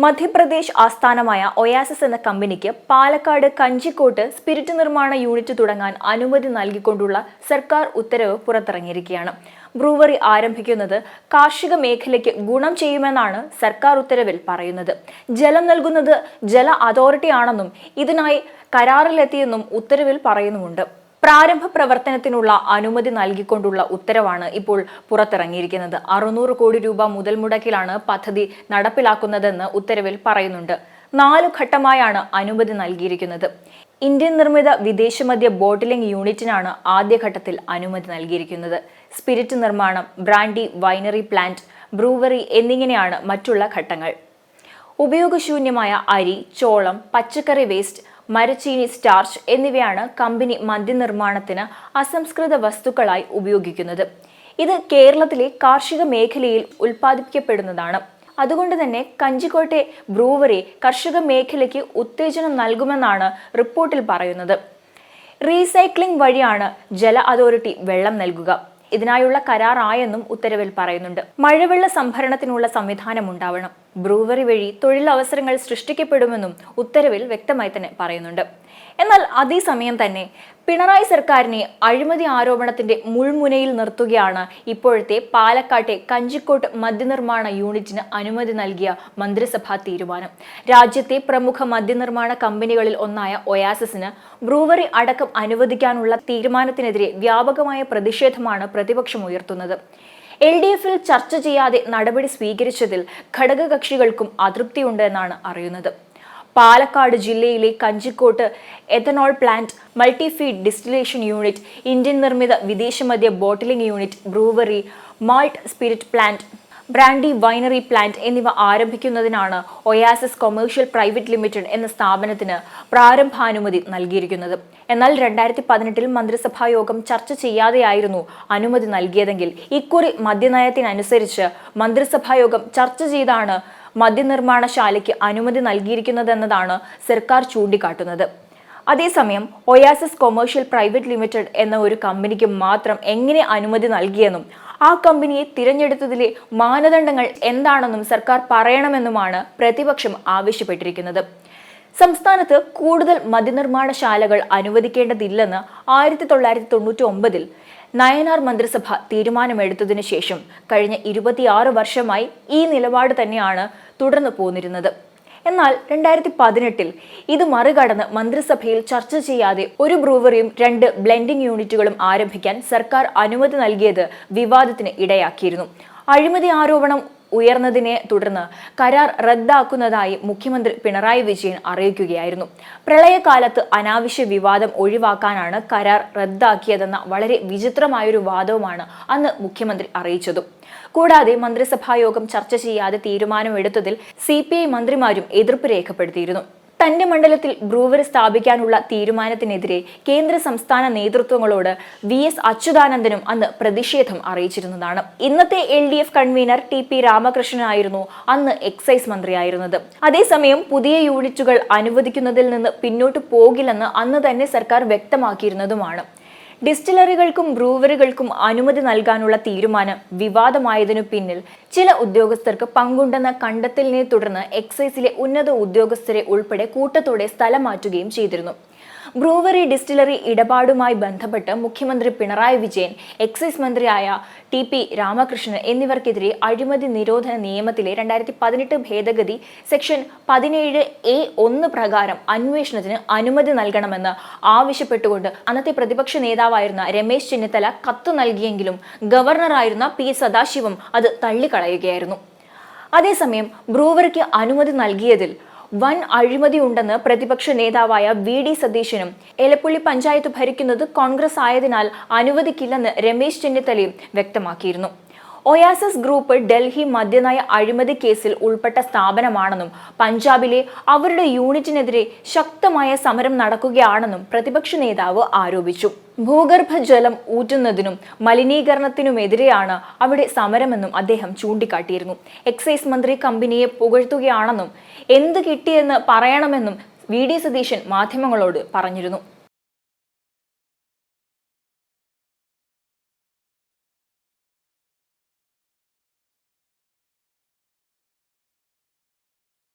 മധ്യപ്രദേശ് ആസ്ഥാനമായ ഒയാസിസ് എന്ന കമ്പനിക്ക് പാലക്കാട് കഞ്ചിക്കോട്ട് സ്പിരിറ്റ് നിർമ്മാണ യൂണിറ്റ് തുടങ്ങാൻ അനുമതി നൽകിക്കൊണ്ടുള്ള സർക്കാർ ഉത്തരവ് പുറത്തിറങ്ങിയിരിക്കുകയാണ്. ബ്രൂവറി ആരംഭിക്കുന്നത് കാർഷിക മേഖലയ്ക്ക് ഗുണം ചെയ്യുമെന്നാണ് സർക്കാർ ഉത്തരവിൽ പറയുന്നത്. ജലം നൽകുന്നത് ജല അതോറിറ്റിയാണെന്നും ഇതിനായി കരാറിലെത്തിയെന്നും ഉത്തരവിൽ പറയുന്നുമുണ്ട്. പ്രാരംഭ പ്രവർത്തനത്തിനുള്ള അനുമതി നൽകിക്കൊണ്ടുള്ള ഉത്തരവാണ് ഇപ്പോൾ പുറത്തിറങ്ങിയിരിക്കുന്നത്. 600 കോടി രൂപ മുതൽ മുടക്കിലാണ് പദ്ധതി നടപ്പിലാക്കുന്നതെന്ന് ഉത്തരവിൽ പറയുന്നുണ്ട്. 4 ഘട്ടമായാണ് അനുമതി നൽകിയിരിക്കുന്നത്. ഇന്ത്യൻ നിർമ്മിത വിദേശമദ്യ ബോട്ടിലിംഗ് യൂണിറ്റിനാണ് ആദ്യഘട്ടത്തിൽ അനുമതി നൽകിയിരിക്കുന്നത്. സ്പിരിറ്റ് നിർമ്മാണം, ബ്രാൻഡി വൈനറി പ്ലാന്റ്, ബ്രൂവറി എന്നിങ്ങനെയാണ് മറ്റുള്ള ഘട്ടങ്ങൾ. ഉപയോഗശൂന്യമായ അരി, ചോളം, പച്ചക്കറി വേസ്റ്റ്, മരച്ചീനി, സ്റ്റാർച്ച് എന്നിവയാണ് കമ്പനി മദ്യനിർമ്മാണത്തിന് അസംസ്കൃത വസ്തുക്കളായി ഉപയോഗിക്കുന്നത്. ഇത് കേരളത്തിലെ കാർഷിക മേഖലയിൽ ഉൽപ്പാദിപ്പിക്കപ്പെടുന്നതാണ്. അതുകൊണ്ട് തന്നെ കഞ്ചിക്കോട്ടെ ബ്രൂവറി കർഷക മേഖലയ്ക്ക് ഉത്തേജനം നൽകുമെന്നാണ് റിപ്പോർട്ടിൽ പറയുന്നത്. റീസൈക്ലിംഗ് വഴിയാണ് ജല അതോറിറ്റി വെള്ളം നൽകുക. ഇതിനായുള്ള കരാറായെന്നും ഉത്തരവിൽ പറയുന്നുണ്ട്. മഴവെള്ള സംഭരണത്തിനുള്ള സംവിധാനം ഉണ്ടാവണം. ബ്രൂവറി വഴി തൊഴിലവസരങ്ങൾ സൃഷ്ടിക്കപ്പെടുമെന്നും ഉത്തരവിൽ വ്യക്തമായി തന്നെ പറയുന്നുണ്ട്. എന്നാൽ അതേസമയം തന്നെ പിണറായി സർക്കാരിനെ അഴിമതി ആരോപണത്തിന്റെ മുൾമുനയിൽ നിർത്തുകയാണ് ഇപ്പോഴത്തെ പാലക്കാട്ടെ കഞ്ചിക്കോട്ട് മദ്യനിർമ്മാണ യൂണിറ്റിന് അനുമതി നൽകിയ മന്ത്രിസഭാ തീരുമാനം. രാജ്യത്തെ പ്രമുഖ മദ്യനിർമ്മാണ കമ്പനികളിൽ ഒന്നായ ഒയാസിസിന് ബ്രൂവറി അടക്കം അനുവദിക്കാനുള്ള തീരുമാനത്തിനെതിരെ വ്യാപകമായ പ്രതിഷേധമാണ് പ്രതിപക്ഷം ഉയർത്തുന്നത്. LDFൽ ചർച്ച ചെയ്യാതെ നടപടി സ്വീകരിച്ചതിൽ ഘടകകക്ഷികൾക്കും അതൃപ്തിയുണ്ട് എന്നാണ് അറിയുന്നത്. പാലക്കാട് ജില്ലയിലെ കഞ്ചിക്കോട്ട് ethanol plant, multifeed distillation unit, Indian നിർമ്മിത വിദേശമദ്യ bottling unit, brewery, malt spirit plant, brandy winery plant എന്നിവ ആരംഭിക്കുന്നതിനാണ് ഒയാസിസ് കൊമേഴ്ഷ്യൽ പ്രൈവറ്റ് ലിമിറ്റഡ് എന്ന സ്ഥാപനത്തിന് പ്രാരംഭാനുമതി നൽകിയിരിക്കുന്നത്. എന്നാൽ 2018 മന്ത്രിസഭാ യോഗം ചർച്ച ചെയ്യാതെയായിരുന്നു അനുമതി നൽകിയതെങ്കിൽ ഇക്കുറി മദ്യനയത്തിനനുസരിച്ച് മന്ത്രിസഭാ യോഗം ചർച്ച ചെയ്താണ് മദ്യനിർമ്മാണശാലയ്ക്ക് അനുമതി നൽകിയിരിക്കുന്നതെന്നതാണ് സർക്കാർ ചൂണ്ടിക്കാട്ടുന്നത്. അതേസമയം ഒയാസിസ് കൊമേഴ്ഷ്യൽ പ്രൈവറ്റ് ലിമിറ്റഡ് എന്ന ഒരു കമ്പനിക്ക് മാത്രം എങ്ങനെ അനുമതി നൽകിയെന്നും ആ കമ്പനിയെ തിരഞ്ഞെടുത്തതിലെ മാനദണ്ഡങ്ങൾ എന്താണെന്നും സർക്കാർ പറയണമെന്നുമാണ് പ്രതിപക്ഷം ആവശ്യപ്പെട്ടിരിക്കുന്നത്. സംസ്ഥാനത്ത് കൂടുതൽ മദ്യനിർമ്മാണശാലകൾ അനുവദിക്കേണ്ടതില്ലെന്ന് 1999 നയനാർ മന്ത്രിസഭ തീരുമാനമെടുത്തതിനു ശേഷം കഴിഞ്ഞ 26 വർഷമായി ഈ നിലപാട് തന്നെയാണ് തുടർന്നു പോന്നിരുന്നത്. എന്നാൽ 2018 ഇത് മറികടന്ന് മന്ത്രിസഭയിൽ ചർച്ച ചെയ്യാതെ ഒരു ബ്രൂവറിയും 2 ബ്ലെൻഡിംഗ് യൂണിറ്റുകളും ആരംഭിക്കാൻ സർക്കാർ അനുമതി നൽകിയത് വിവാദത്തിന് ഇടയാക്കിയിരുന്നു. അഴിമതി ആരോപണം ഉയർന്നതിനെ തുടർന്ന് കരാർ റദ്ദാക്കുന്നതായി മുഖ്യമന്ത്രി പിണറായി വിജയൻ അറിയിക്കുകയായിരുന്നു. പ്രളയകാലത്ത് അനാവശ്യ വിവാദം ഒഴിവാക്കാനാണ് കരാർ റദ്ദാക്കിയതെന്ന വളരെ വിചിത്രമായൊരു വാദവുമാണ് അന്ന് മുഖ്യമന്ത്രി അറിയിച്ചതും. കൂടാതെ മന്ത്രിസഭായോഗം ചർച്ച ചെയ്യാതെ തീരുമാനമെടുത്തതിൽ CPI മന്ത്രിമാരും എതിർപ്പ് രേഖപ്പെടുത്തിയിരുന്നു. തന്റെ മണ്ഡലത്തിൽ ബ്രൂവറി സ്ഥാപിക്കാനുള്ള തീരുമാനത്തിനെതിരെ കേന്ദ്ര സംസ്ഥാന നേതൃത്വങ്ങളോട് VS അച്യുതാനന്ദനും അന്ന് പ്രതിഷേധം അറിയിച്ചിരുന്നതാണ്. ഇന്നത്തെ LDF കൺവീനർ TP രാമകൃഷ്ണനായിരുന്നു അന്ന് എക്സൈസ് മന്ത്രിയായിരുന്നത്. അതേസമയം പുതിയ യൂണിറ്റുകൾ അനുവദിക്കുന്നതിൽ നിന്ന് പിന്നോട്ട് പോകില്ലെന്ന് അന്ന് തന്നെ സർക്കാർ വ്യക്തമാക്കിയിരുന്നതുമാണ്. ഡിസ്റ്റിലറികൾക്കും ബ്രൂവറികൾക്കും അനുമതി നൽകാനുള്ള തീരുമാനം വിവാദമായതിനു പിന്നിൽ ചില ഉദ്യോഗസ്ഥർക്ക് പങ്കുണ്ടെന്ന കണ്ടെത്തലിനെ തുടർന്ന് എക്സൈസിലെ ഉന്നത ഉദ്യോഗസ്ഥരെ ഉൾപ്പെടെ കൂട്ടത്തോടെ സ്ഥലം മാറ്റുകയും ചെയ്തിരുന്നു. ബ്രൂവറി ഡിസ്റ്റിലറി ഇടപാടുമായി ബന്ധപ്പെട്ട് മുഖ്യമന്ത്രി പിണറായി വിജയൻ, എക്സൈസ് മന്ത്രിയായ TP രാമകൃഷ്ണൻ എന്നിവർക്കെതിരെ അഴിമതി നിരോധന നിയമത്തിലെ 2018 ഭേദഗതി സെക്ഷൻ 17A(1) പ്രകാരം അന്വേഷണത്തിന് അനുമതി നൽകണമെന്ന് ആവശ്യപ്പെട്ടുകൊണ്ട് അന്നത്തെ പ്രതിപക്ഷ നേതാവായിരുന്ന രമേശ് ചെന്നിത്തല കത്ത് നൽകിയെങ്കിലും ഗവർണറായിരുന്ന P സദാശിവം അത് തള്ളിക്കളയുകയായിരുന്നു. അതേസമയം ബ്രൂവറിക്ക് അനുമതി നൽകിയതിൽ വൻ അഴിമതി ഉണ്ടെന്ന് പ്രതിപക്ഷ നേതാവായ VD സതീശനും എലപ്പുള്ളി പഞ്ചായത്ത് ഭരിക്കുന്നത് കോൺഗ്രസ് ആയതിനാൽ അനുവദിക്കില്ലെന്ന് രമേശ് ചെന്നിത്തലയും വ്യക്തമാക്കിയിരുന്നു. ഒയാസിസ് ഗ്രൂപ്പ് ഡൽഹി മദ്യനയ അഴിമതി കേസിൽ ഉൾപ്പെട്ട സ്ഥാപനമാണെന്നും പഞ്ചാബിലെ അവരുടെ യൂണിറ്റിനെതിരെ ശക്തമായ സമരം നടക്കുകയാണെന്നും പ്രതിപക്ഷ നേതാവ് ആരോപിച്ചു. ഭൂഗർഭജലം ഊറ്റുന്നതിനും മലിനീകരണത്തിനുമെതിരെയാണ് അവിടെ സമരമെന്നും അദ്ദേഹം ചൂണ്ടിക്കാട്ടിയിരുന്നു. എക്സൈസ് മന്ത്രി കമ്പനിയെ പുകഴ്ത്തുകയാണെന്നും എന്ത് കിട്ടിയെന്ന് പറയണമെന്നും VD സതീശൻ മാധ്യമങ്ങളോട് പറഞ്ഞിരുന്നു.